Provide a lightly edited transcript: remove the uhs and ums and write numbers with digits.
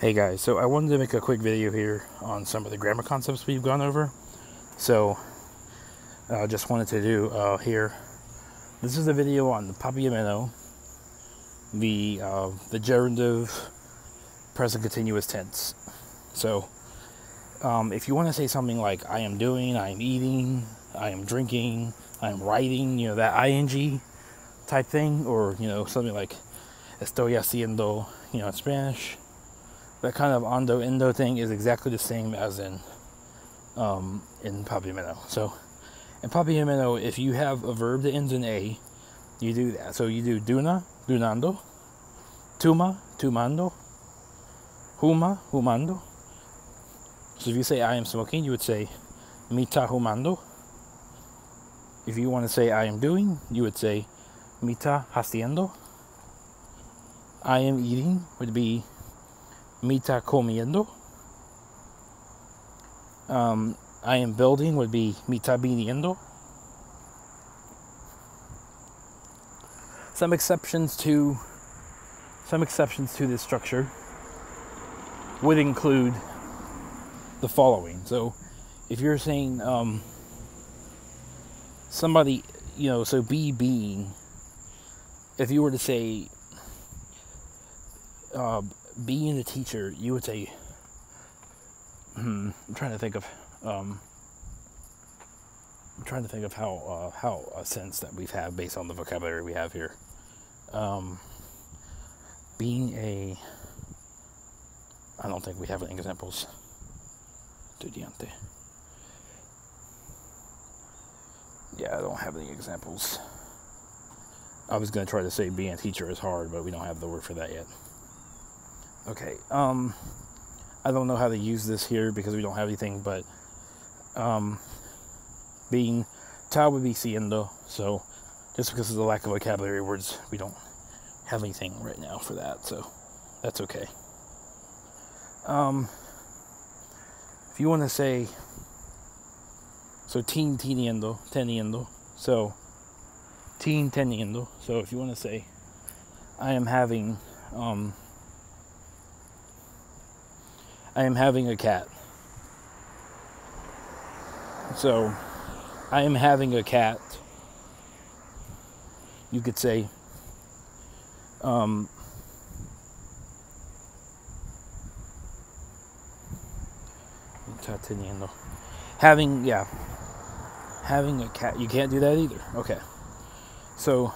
Hey guys, so I wanted to make a quick video here on some of the grammar concepts we've gone over. So, just wanted to do here. This is a video on the Papiamento, the gerundive present continuous tense. So, if you want to say something like I am doing, I am eating, I am drinking, I am writing, that ing type thing, or something like estoy haciendo, in Spanish. That kind of ando-endo thing is exactly the same as in Papiamento. So, in Papiamento, if you have a verb that ends in A, you do that. So you do duna, dunando, tuma, tumando, huma, humando. So if you say I am smoking, you would say mita humando. If you want to say I am doing, you would say mita haciendo. I am eating would be mita comiendo. I am building would be mita viniendo. Some exceptions to this structure would include the following. So if you're saying somebody, so be being, if you were to say being the teacher, you would say, I'm trying to think of how a sense that we've had based on the vocabulary we have here. Being a, I don't think we have any examples. Estudiante. Yeah, I don't have any examples. I was going to try to say being a teacher is hard, but we don't have the word for that yet. Okay, I don't know how to use this here because we don't have anything, but being ta would be siendo, so just because of the lack of vocabulary words, we don't have anything right now for that, so that's okay. If you want to say, so teen teniendo, so teen teniendo, so if you want to say, I am having a cat. So, I am having a cat. You could say, having a cat. You can't do that either. Okay. So,